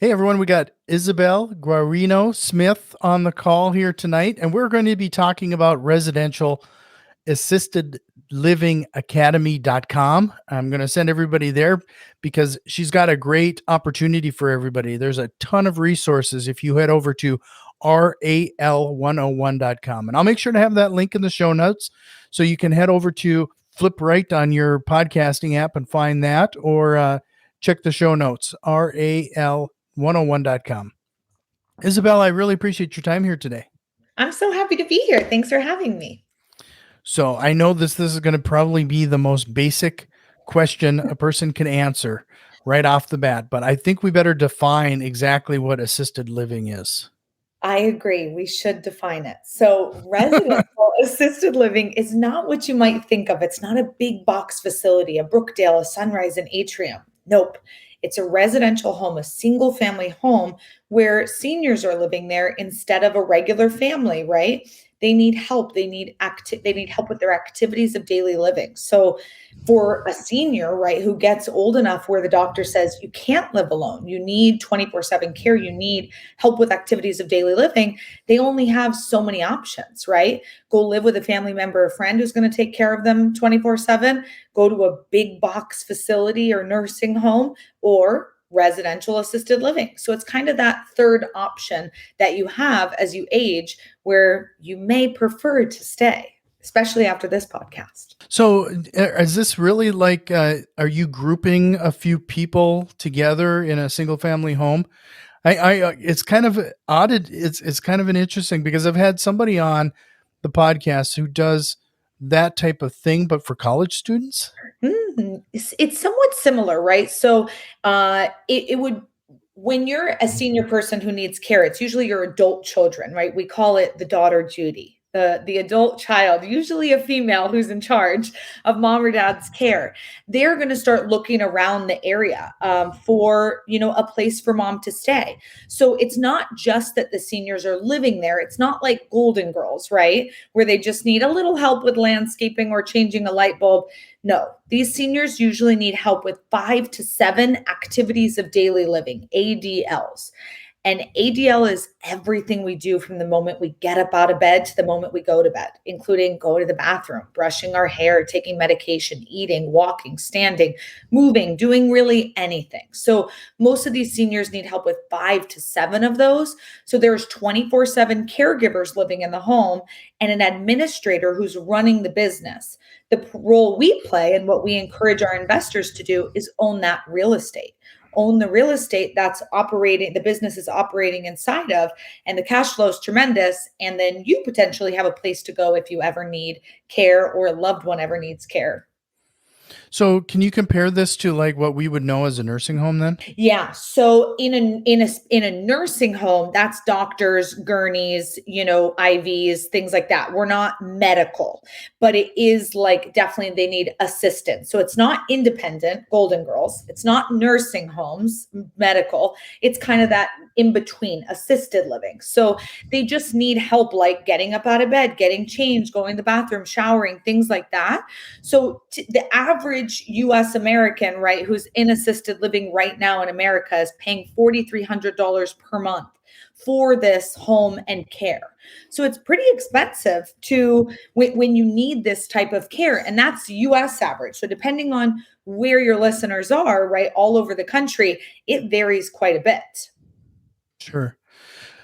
Hey everyone, we got Isabelle Guarino-Smith on the call here tonight, and we're going to be talking about residential assisted living academy.com. I'm going to send everybody there because she's got a great opportunity for everybody. There's a ton of resources if you head over to RAL101.com. And I'll make sure to have that link in the show notes so you can head over to flip right on your podcasting app and find that, or check the show notes, RAL101.com. Isabelle, I really appreciate your time here today. I'm so happy to be here. Thanks for having me. So I know this is going to probably be the most basic question a person can answer right off the bat, but I think we better define exactly what assisted living is. I agree. We should define it. So, residential assisted living is not what you might think of. It's not a big box facility, a Brookdale, a Sunrise, an Atrium. Nope. It's a residential home, a single family home where seniors are living there instead of a regular family, right? They need help. They need help with their activities of daily living. So for a senior, right, who gets old enough where the doctor says you can't live alone, you need 24/7 care, you need help with activities of daily living, they only have so many options, right? Go live with a family member or friend who's going to take care of them 24/7, go to a big box facility or nursing home, or residential assisted living. So it's kind of that third option that you have as you age where you may prefer to stay, especially after this podcast. So is this really like, are you grouping a few people together in a single family home? It's kind of odd. It's kind of an interesting because I've had somebody on the podcast who does that type of thing, but for college students. It's somewhat similar, right? So it would, when you're a senior person who needs care, it's usually your adult children, right? We call it the daughter duty. The adult child, usually a female who's in charge of mom or dad's care, they're going to start looking around the area for, a place for mom to stay. So it's not just that the seniors are living there. It's not like Golden Girls, right? Where they just need a little help with landscaping or changing a light bulb. No, these seniors usually need help with 5 to 7 activities of daily living, ADLs. And ADL is everything we do from the moment we get up out of bed to the moment we go to bed, including going to the bathroom, brushing our hair, taking medication, eating, walking, standing, moving, doing really anything. So most of these seniors need help with 5 to 7 of those. So there's 24/7 caregivers living in the home and an administrator who's running the business. The role we play and what we encourage our investors to do is own that real estate. Own the real estate that's operating, the business is operating inside of, and the cash flow is tremendous. And then you potentially have a place to go if you ever need care or a loved one ever needs care. So can you compare this to like what we would know as a nursing home then? Yeah. So in a nursing home, that's doctors, gurneys, IVs, things like that. We're not medical, but it is like definitely they need assistance. So it's not independent, Golden Girls. It's not nursing homes, medical. It's kind of that in between, assisted living. So they just need help like getting up out of bed, getting changed, going to the bathroom, showering, things like that. So the average US American, right, who's in assisted living right now in America is paying $4,300 per month for this home and care. So it's pretty expensive to when you need this type of care. And that's US average. So depending on where your listeners are, right, all over the country, it varies quite a bit. Sure.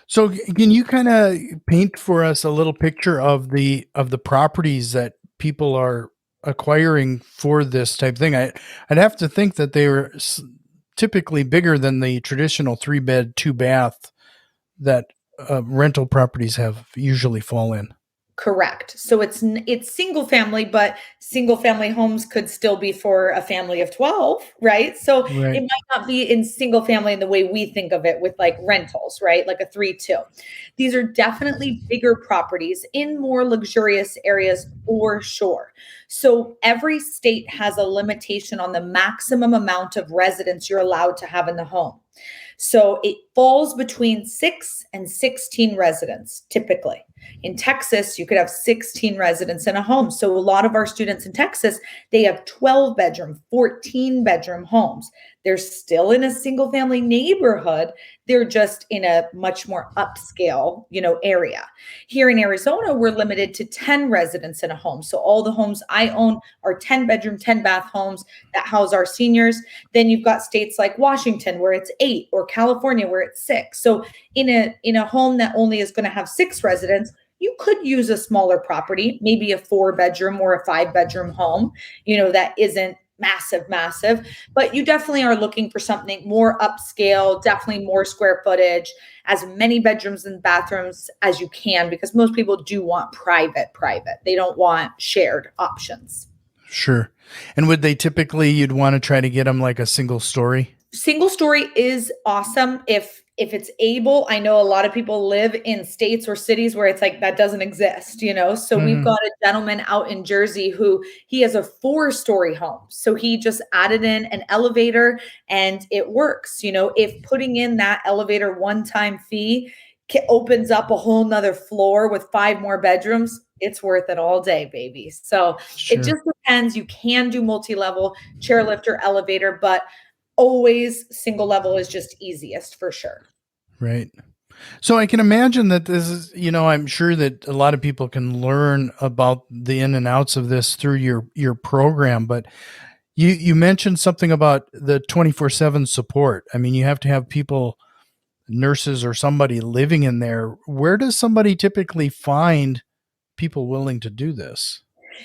So can you kind of paint for us a little picture of the properties that people are acquiring for this type of thing? I'd have to think that they were typically bigger than the traditional 3-bed, 2-bath that rental properties have usually fall in. Correct. So it's single family, but single family homes could still be for a family of 12, right? So Right. it might not be in single family in the way we think of it with like rentals, right? Like a 3-2. These are definitely bigger properties in more luxurious areas for sure. So every state has a limitation on the maximum amount of residents you're allowed to have in the home. So it falls between 6 and 16 residents typically. In Texas, you could have 16 residents in a home. So a lot of our students in Texas, they have 12 bedroom, 14 bedroom homes. They're still in a single family neighborhood. They're just in a much more upscale, area. Here in Arizona, we're limited to 10 residents in a home. So all the homes I own are 10 bedroom, 10 bath homes that house our seniors. Then you've got states like Washington where it's 8, or California where it's 6. So in a home that only is going to have 6 residents, you could use a smaller property, maybe a 4 bedroom or a 5 bedroom home, that isn't massive, but you definitely are looking for something more upscale, definitely more square footage, as many bedrooms and bathrooms as you can, because most people do want private. They don't want shared options. Sure. And would they typically, you'd want to try to get them like a single story? Single story is awesome if it's able. I know a lot of people live in states or cities where it's like that doesn't exist. So we've got a gentleman out in Jersey who he has a 4-story home. So he just added in an elevator and it works. If putting in that elevator one-time fee opens up a whole nother floor with 5 more bedrooms, it's worth it all day, baby. So it Sure. just depends. You can do multi-level chairlift or elevator, but always single level is just easiest for sure. Right. So I can imagine that this is, I'm sure that a lot of people can learn about the in and outs of this through your program, but you mentioned something about the 24/7 support. I mean, you have to have people, nurses or somebody living in there. Where does somebody typically find people willing to do this?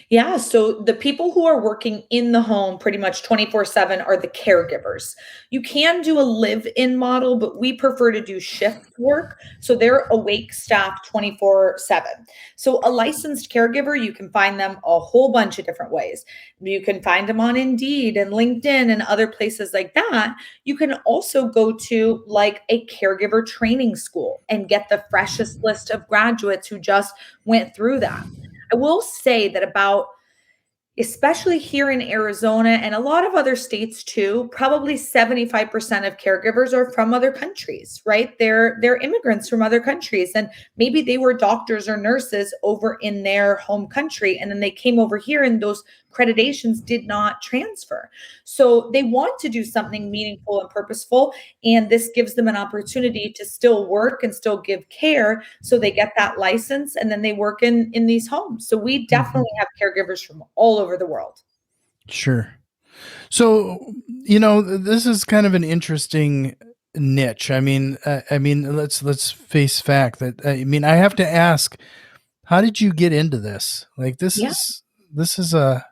Yeah. So the people who are working in the home pretty much 24/7 are the caregivers. You can do a live in model, but we prefer to do shift work. So they're awake staff 24/7. So a licensed caregiver, you can find them a whole bunch of different ways. You can find them on Indeed and LinkedIn and other places like that. You can also go to like a caregiver training school and get the freshest list of graduates who just went through that. I will say that especially here in Arizona and a lot of other states too, probably 75% of caregivers are from other countries, right? They're immigrants from other countries, and maybe they were doctors or nurses over in their home country and then they came over here and those accreditations did not transfer. So they want to do something meaningful and purposeful, and this gives them an opportunity to still work and still give care, so they get that license and then they work in these homes. So we Mhm. definitely have caregivers from all over the world. Sure. So, this is kind of an interesting niche. I mean, let's face fact that I have to ask, how did you get into this? Like Yeah, this is a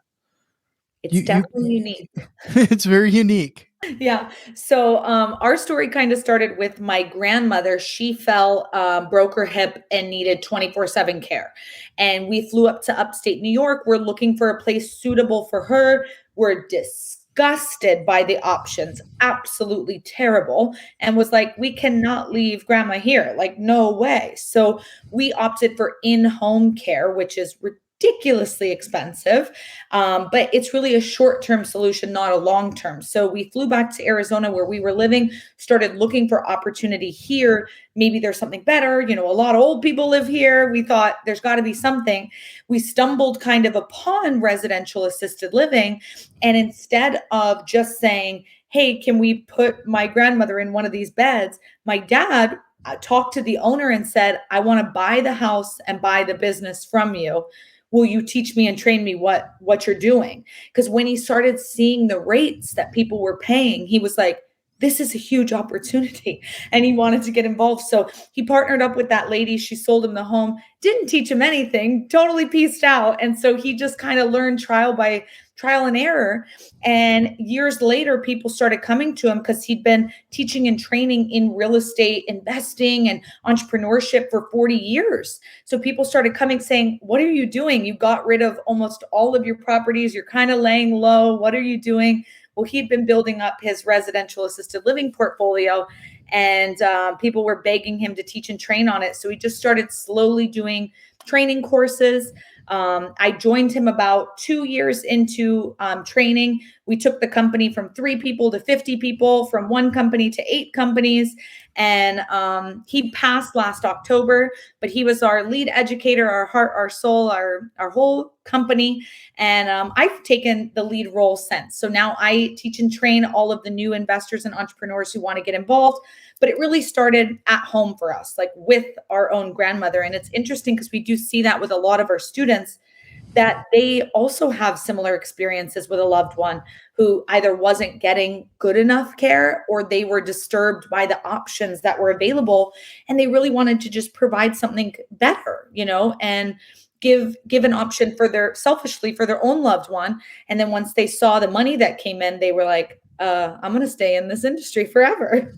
it's you definitely unique. it's very unique. Yeah. So our story kind of started with my grandmother. She fell, broke her hip, and needed 24/7 care. And we flew up to upstate New York. We're looking for a place suitable for her. We're disgusted by the options, absolutely terrible. And was like, we cannot leave grandma here. Like, no way. So we opted for in home care, which is ridiculously expensive. But it's really a short-term solution, not a long-term. So we flew back to Arizona where we were living, started looking for opportunity here. Maybe there's something better. A lot of old people live here. We thought there's got to be something. We stumbled kind of upon residential assisted living. And instead of just saying, hey, can we put my grandmother in one of these beds? My dad talked to the owner and said, I want to buy the house and buy the business from you. Will you teach me and train me what you're doing? Because when he started seeing the rates that people were paying, he was like, this is a huge opportunity, and he wanted to get involved. So he partnered up with that lady. She sold him the home, didn't teach him anything, totally pieced out. And so he just kind of learned trial and error. And years later, people started coming to him because he'd been teaching and training in real estate investing and entrepreneurship for 40 years. So people started coming saying, what are you doing? You got rid of almost all of your properties. You're kind of laying low. What are you doing? Well, he'd been building up his residential assisted living portfolio, and people were begging him to teach and train on it. So he just started slowly doing training courses. I joined him about 2 years into training. We took the company from 3 people to 50 people, from 1 company to 8 companies. And he passed last October, but he was our lead educator, our heart, our soul, our whole company. And I've taken the lead role since. So now I teach and train all of the new investors and entrepreneurs who want to get involved. But it really started at home for us, like with our own grandmother. And it's interesting because we do see that with a lot of our students, that they also have similar experiences with a loved one who either wasn't getting good enough care or they were disturbed by the options that were available, and they really wanted to just provide something better, and give an option for their selfishly for their own loved one. And then once they saw the money that came in, they were like, I'm going to stay in this industry forever.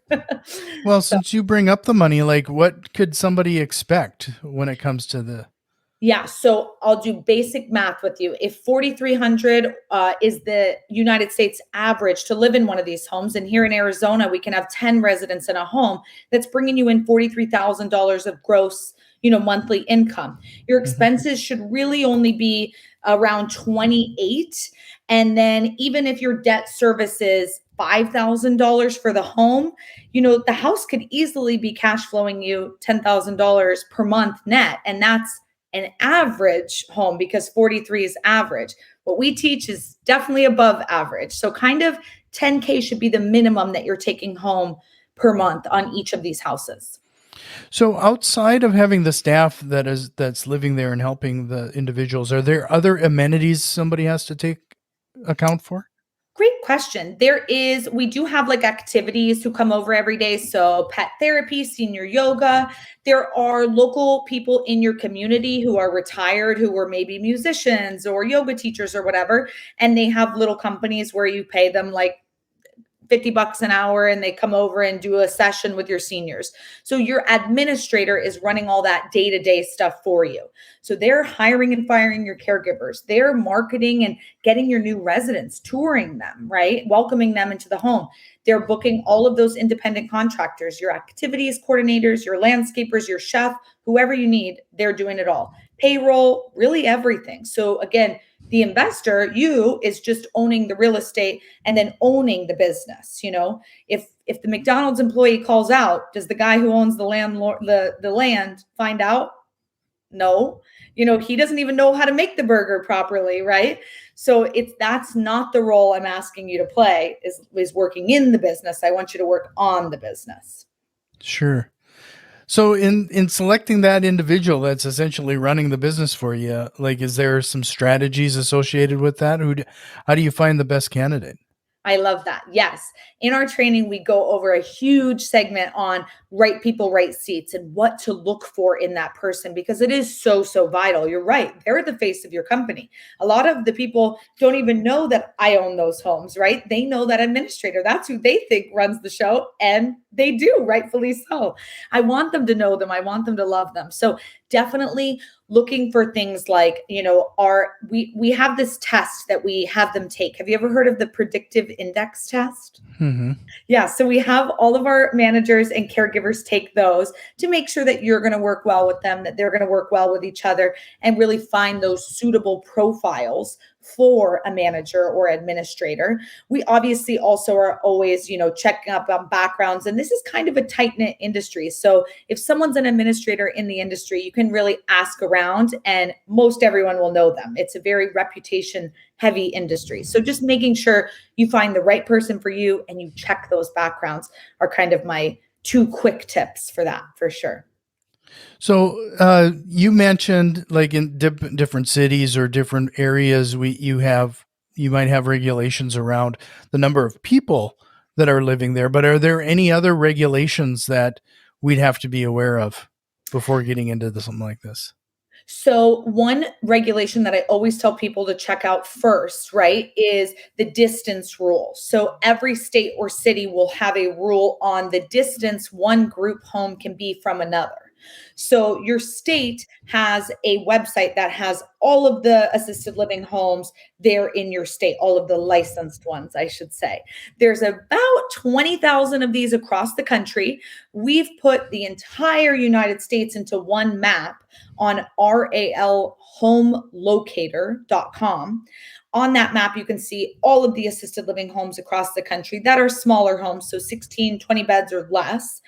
Well, So since you bring up the money, like what could somebody expect when it comes to the yeah, so I'll do basic math with you. If 4,300 is the United States average to live in one of these homes, and here in Arizona we can have 10 residents in a home, that's bringing you in $43,000 of gross, monthly income. Your Mhm. expenses should really only be around 28, and then even if your debt service is $5,000 for the home, the house could easily be cash flowing you $10,000 per month net, and that's an average home because 43 is average. What we teach is definitely above average. So kind of 10K should be the minimum that you're taking home per month on each of these houses. So outside of having the staff that's living there and helping the individuals, are there other amenities somebody has to take account for? Great question. We do have like activities who come over every day. So, pet therapy, senior yoga. There are local people in your community who are retired, who were maybe musicians or yoga teachers or whatever. And they have little companies where you pay them like $50 an hour and they come over and do a session with your seniors. So your administrator is running all that day-to-day stuff for you. So they're hiring and firing your caregivers. They're marketing and getting your new residents, touring them, right? Welcoming them into the home. They're booking all of those independent contractors, your activities coordinators, your landscapers, your chef, whoever you need, they're doing it all. Payroll, really everything. So again, the investor, you, is just owning the real estate and then owning the business. If the McDonald's employee calls out, does the guy who owns the landlord the land find out? No. He doesn't even know how to make the burger properly, right? So that's not the role I'm asking you to play, is working in the business. I want you to work on the business. Sure. So in selecting that individual that's essentially running the business for you, like is there some strategies associated with that? How do you find the best candidate? I love that. Yes. In our training, we go over a huge segment on right people, right seats, and what to look for in that person because it is so, so vital. You're right. They're the face of your company. A lot of the people don't even know that I own those homes, right? They know that administrator. That's who they think runs the show. And they do, rightfully so. I want them to know them. I want them to love them. So definitely looking for things like, we have this test that we have them take. Have you ever heard of the predictive index test? Hmm. Yeah, so we have all of our managers and caregivers take those to make sure that you're going to work well with them, that they're going to work well with each other, and really find those suitable profiles for a manager or administrator. We obviously also are always, checking up on backgrounds, and this is kind of a tight-knit industry. So if someone's an administrator in the industry, you can really ask around and most everyone will know them. It's a very reputation heavy industry. So just making sure you find the right person for you and you check those backgrounds are kind of my two quick tips for that, for sure. So you mentioned like in different cities or different areas, you might have regulations around the number of people that are living there. But are there any other regulations that we'd have to be aware of before getting into something like this? So, one regulation that I always tell people to check out first, right, is the distance rule. So, every state or city will have a rule on the distance one group home can be from another. So, your state has a website that has all of the assisted living homes there in your state, all of the licensed ones, I should say. There's about 20,000 of these across the country. We've put the entire United States into one map on ralhomelocator.com. On that map, you can see all of the assisted living homes across the country that are smaller homes, so 16, 20 beds or less.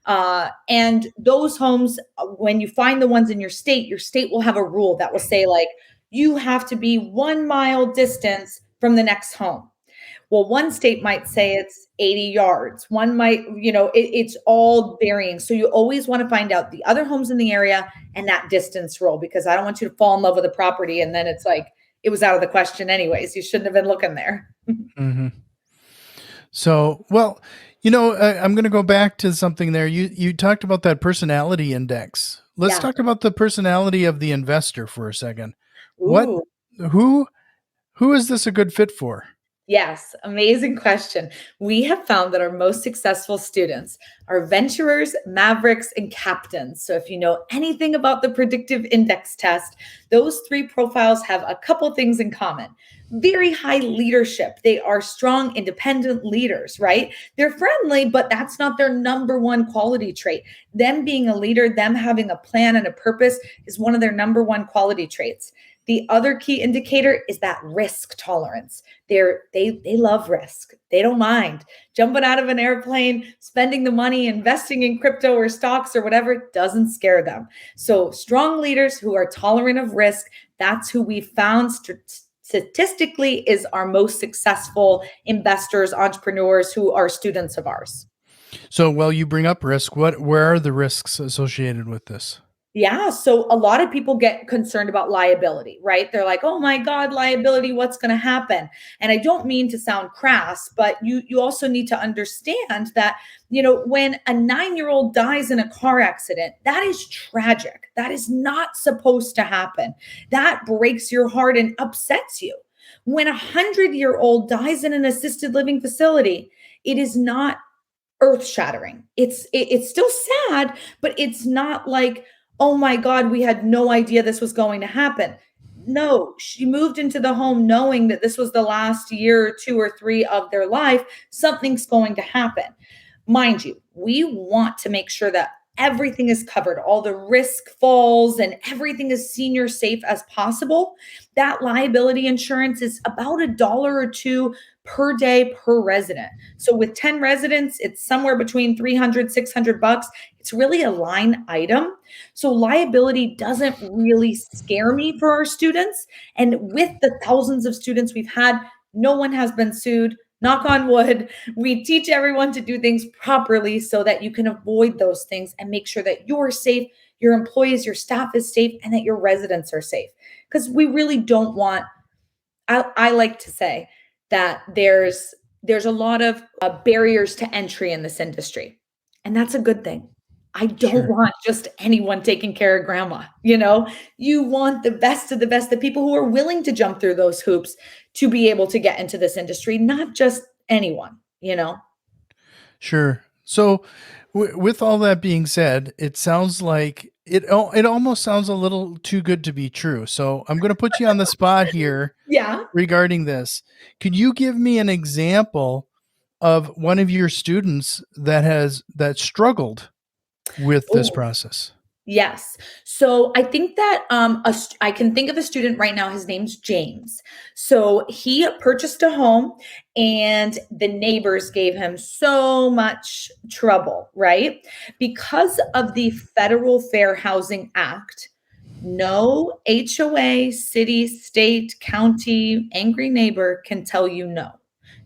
And those homes, when you find the ones in your state will have a rule that will say, like, you have to be 1 mile distance from the next home. Well, one state might say it's 80 yards. One might, it's all varying. So you always want to find out the other homes in the area and that distance rule, because I don't want you to fall in love with a property and then it's like, it was out of the question anyways. You shouldn't have been looking there. Hmm. So, well, I'm going to go back to something there. You talked about that personality index. Let's Yeah. talk about the personality of the investor for a second. What, Ooh. who, who is this a good fit for? Yes, amazing question. We have found that our most successful students are venturers, mavericks, and captains. So, if you know anything about the predictive index test, those three profiles have a couple things in common. Very high leadership. They are strong, independent leaders, right? They're friendly, but that's not their number one quality trait. Them being a leader, them having a plan and a purpose is one of their number one quality traits. The other key indicator is that risk tolerance. They love risk. They don't mind jumping out of an airplane, spending the money, investing in crypto or stocks or whatever, doesn't scare them. So strong leaders who are tolerant of risk, that's who we found statistically is our most successful investors, entrepreneurs who are students of ours. So, well, you bring up risk. Where are the risks associated with this? Yeah. So a lot of people get concerned about liability, right? They're like, oh my God, liability, what's going to happen? And I don't mean to sound crass, but you also need to understand that, when a 9-year-old dies in a car accident, that is tragic. That is not supposed to happen. That breaks your heart and upsets you. When a 100-year-old dies in an assisted living facility, it is not earth shattering. It's still sad, but it's not like, oh my God, we had no idea this was going to happen. No, she moved into the home knowing that this was the last year or 2 or 3 of their life. Something's going to happen. Mind you, we want to make sure that everything is covered, all the risk falls, and everything is senior safe as possible. That liability insurance is about $1 or $2 per day per resident. So with 10 residents, it's somewhere between 300, $600. It's really a line item. So liability doesn't really scare me for our students. And with the thousands of students we've had, no one has been sued. Knock on wood. We teach everyone to do things properly so that you can avoid those things and make sure that you're safe, your employees, your staff is safe, and that your residents are safe. Because we really don't want, I like to say that there's a lot of barriers to entry in this industry. And that's a good thing. I don't Sure. want just anyone taking care of grandma. You want the best of the best, the people who are willing to jump through those hoops to be able to get into this industry, not just anyone. Sure. So, with all that being said, it sounds like it almost sounds a little too good to be true. So, I'm going to put you on the spot here Yeah. regarding this. Could you give me an example of one of your students that struggled with this Oh, process? yes. So I think that I can think of a student right now. His name's James. So he purchased a home, and the neighbors gave him so much trouble, right? Because of the Federal Fair Housing Act. No HOA, city, state, county, angry neighbor can tell you no.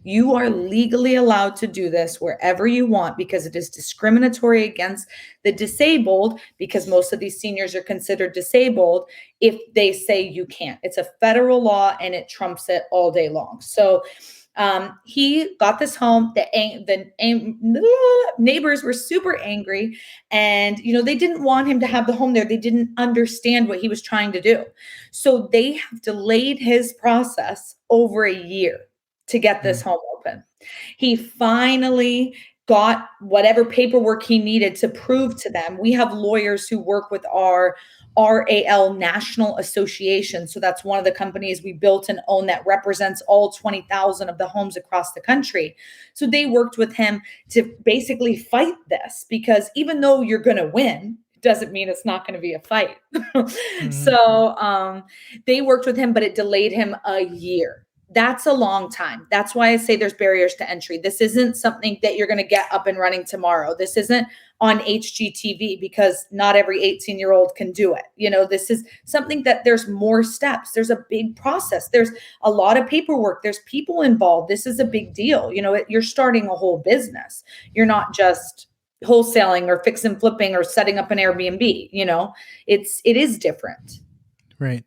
You are legally allowed to do this wherever you want, because it is discriminatory against the disabled, because most of these seniors are considered disabled if they say you can't. It's a federal law and it trumps it all day long. So he got this home. The neighbors were super angry, and they didn't want him to have the home there. They didn't understand what he was trying to do. So they have delayed his process over a year to get this Mm. home open. He finally got whatever paperwork he needed to prove to them. We have lawyers who work with our RAL National Association. So that's one of the companies we built and own that represents all 20,000 of the homes across the country. So they worked with him to basically fight this, because even though you're going to win, it doesn't mean it's not going to be a fight. Mhm. So they worked with him, but it delayed him a year. That's a long time. That's why I say there's barriers to entry. This isn't something that you're going to get up and running tomorrow. This isn't on HGTV, because not every 18-year-old can do it. This is something that there's more steps. There's a big process. There's a lot of paperwork. There's people involved. This is a big deal. You're starting a whole business. You're not just wholesaling or fix and flipping or setting up an Airbnb. It is different. Right.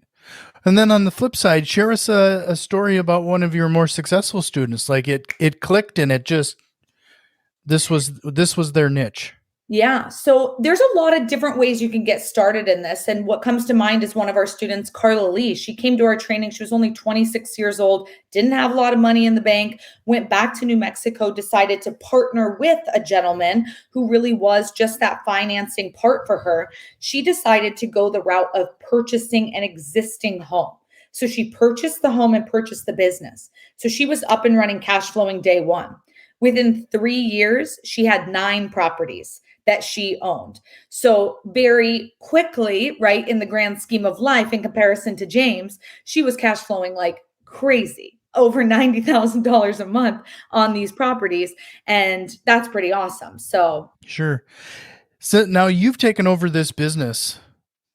And then on the flip side, share us a story about one of your more successful students. Like it clicked and it just, this was their niche. Yeah. So there's a lot of different ways you can get started in this. And what comes to mind is one of our students, Carla Lee. She came to our training. She was only 26 years old, didn't have a lot of money in the bank, went back to New Mexico, decided to partner with a gentleman who really was just that financing part for her. She decided to go the route of purchasing an existing home. So she purchased the home and purchased the business. So she was up and running, cash flowing day one. Within 3 years, she had 9 properties that she owned. So very quickly, right, in the grand scheme of life, in comparison to James, she was cash flowing like crazy, over $90,000 a month on these properties. And that's pretty awesome. So Sure. So now you've taken over this business.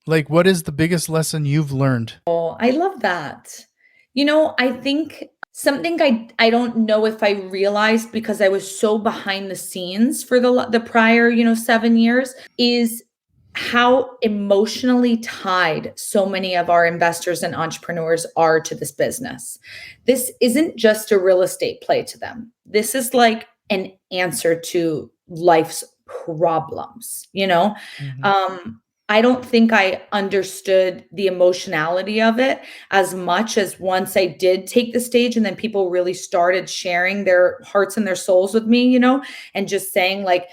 Like, what is the biggest lesson you've learned? I love that. I think something I don't know if I realized, because I was so behind the scenes for the prior, 7 years, is how emotionally tied so many of our investors and entrepreneurs are to this business. This isn't just a real estate play to them. This is like an answer to life's problems, Mm-hmm. I don't think I understood the emotionality of it as much as once I did take the stage, and then people really started sharing their hearts and their souls with me, and just saying, like,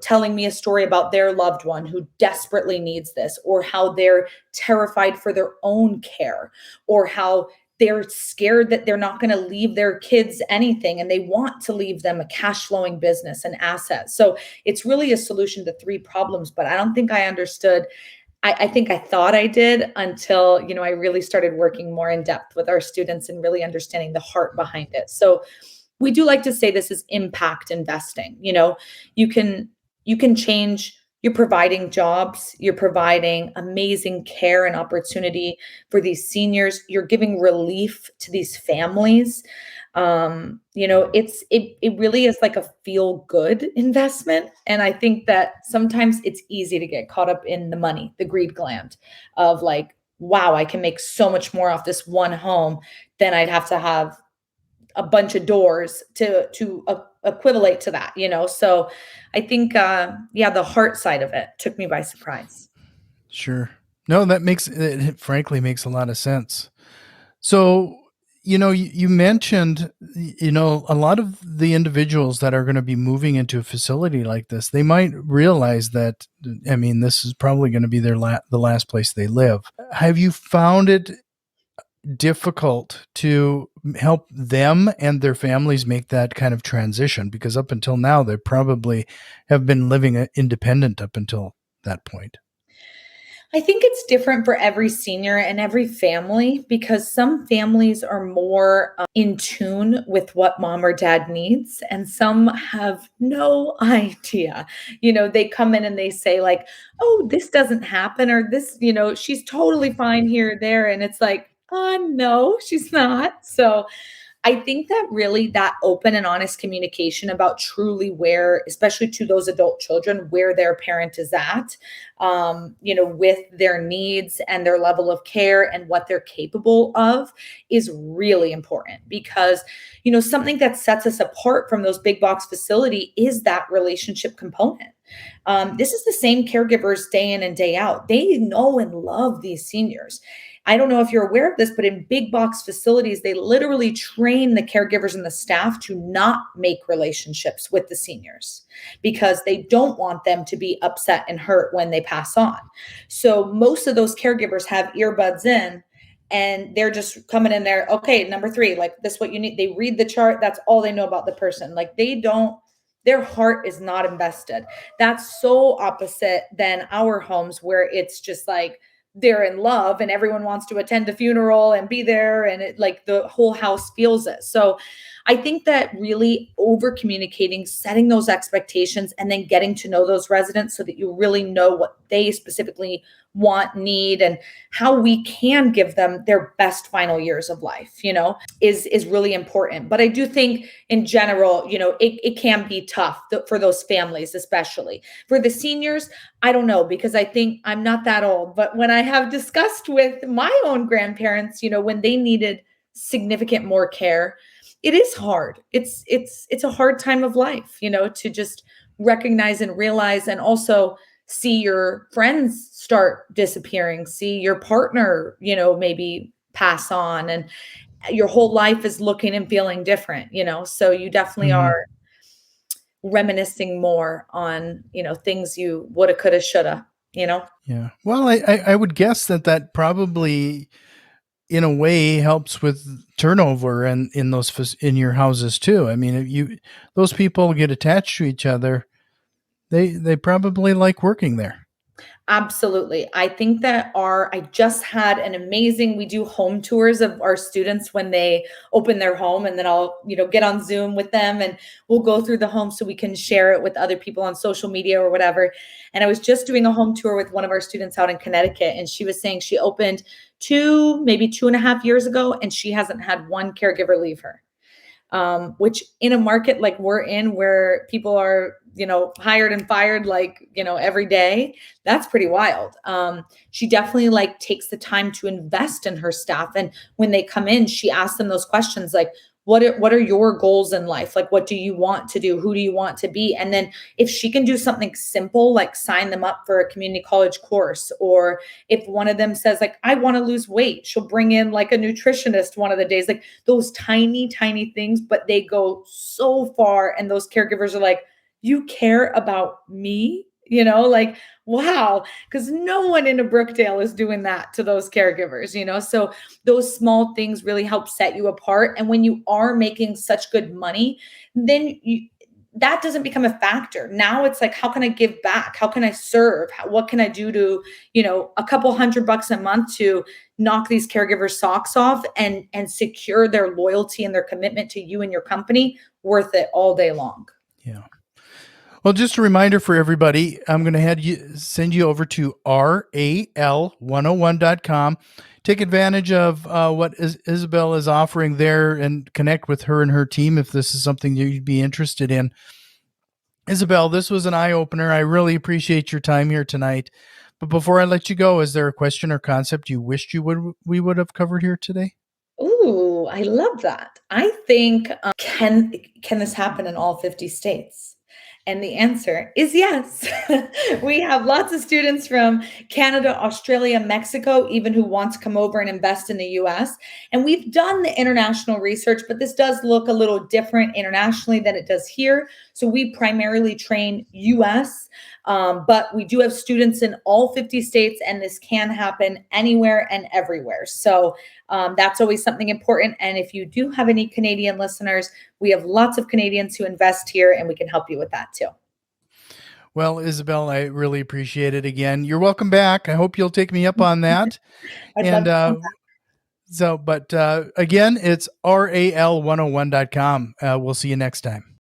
telling me a story about their loved one who desperately needs this, or how they're terrified for their own care, or how they're scared that they're not going to leave their kids anything and they want to leave them a cash flowing business and assets. So it's really a solution to 3 problems, but I don't think I understood. I think I thought I did until, I really started working more in depth with our students and really understanding the heart behind it. So we do like to say this is impact investing. You can change. You're providing jobs, you're providing amazing care and opportunity for these seniors, you're giving relief to these families. It really is like a feel good investment. And I think that sometimes it's easy to get caught up in the money, the greed gland of like, wow, I can make so much more off this one home than I'd have to have a bunch of doors to equivalent to that. So I think the heart side of it took me by surprise. Sure. No, that it frankly makes a lot of sense. So, you mentioned, a lot of the individuals that are going to be moving into a facility like this, they might realize that, I mean, this is probably going to be the last place they live. Have you found it difficult to help them and their families make that kind of transition? Because up until now, they probably have been living independent up until that point. I think it's different for every senior and every family, because some families are more in tune with what mom or dad needs, and some have no idea. They come in and they say, like, oh, this doesn't happen, or this, she's totally fine here or there. And it's like, no, she's not. So I think that really that open and honest communication about truly where, especially to those adult children, where their parent is at, with their needs and their level of care and what they're capable of, is really important. Because, something that sets us apart from those big box facility is that relationship component. This is the same caregivers day in and day out. They know and love these seniors. I don't know if you're aware of this, but in big box facilities, they literally train the caregivers and the staff to not make relationships with the seniors, because they don't want them to be upset and hurt when they pass on. So most of those caregivers have earbuds in, and they're just coming in there. Okay, number 3, like, this is what you need. They read the chart. That's all they know about the person. Like, their heart is not invested. That's so opposite than our homes, where it's just like, they're in love and everyone wants to attend the funeral and be there, and it like the whole house feels it. So I think that really over communicating, setting those expectations, and then getting to know those residents so that you really know what they specifically want, need, and how we can give them their best final years of life, is really important. But I do think in general, it can be tough for those families, especially for the seniors. I don't know, because I think I'm not that old, but when I have discussed with my own grandparents, when they needed significant more care, it is hard. It's a hard time of life, to just recognize and realize, and also see your friends start disappearing, see your partner, maybe pass on, and your whole life is looking and feeling different, so you definitely Mhm. are reminiscing more on, things you woulda, coulda, shoulda, Yeah. Well, I would guess that probably in a way helps with turnover and in in your houses too. I mean, if you those people get attached to each other, they probably like working there. Absolutely. I think that I just had an amazing, we do home tours of our students when they open their home, and then I'll, get on Zoom with them and we'll go through the home so we can share it with other people on social media or whatever. And I was just doing a home tour with one of our students out in Connecticut, and she was saying she opened maybe 2.5 years ago, and she hasn't had one caregiver leave her. Which in a market like we're in, where people are, hired and fired, like, every day, that's pretty wild. She definitely like takes the time to invest in her staff. And when they come in, she asks them those questions like, what are your goals in life? Like, what do you want to do? Who do you want to be? And then if she can do something simple, like sign them up for a community college course, or if one of them says like, I want to lose weight, she'll bring in like a nutritionist one of the days, like those tiny, tiny things, but they go so far. And those caregivers are like, you care about me, like, wow. Because no one in a Brookdale is doing that to those caregivers, so those small things really help set you apart. And when you are making such good money, then that doesn't become a factor. Now it's like, how can I give back? How can I serve? What can I do to, a couple $100 a month to knock these caregivers' socks off and secure their loyalty and their commitment to you and your company? Worth it all day long. Yeah. Well, just a reminder for everybody, I'm going to send you over to RAL101.com. Take advantage of what Isabelle is offering there and connect with her and her team if this is something you'd be interested in. Isabelle, this was an eye opener. I really appreciate your time here tonight. But before I let you go, is there a question or concept you wished we would have covered here today? Ooh, I love that. I think, can this happen in all 50 states? And the answer is yes. We have lots of students from Canada, Australia, Mexico, even who want to come over and invest in the US. And we've done the international research, but this does look a little different internationally than it does here. So we primarily train US, but we do have students in all 50 states, and this can happen anywhere and everywhere. So that's always something important. And if you do have any Canadian listeners, we have lots of Canadians who invest here, and we can help you with that too. Well, Isabelle, I really appreciate it again. You're welcome back. I hope you'll take me up on that. I'd love And to come again, it's RAL101.com. We'll see you next time.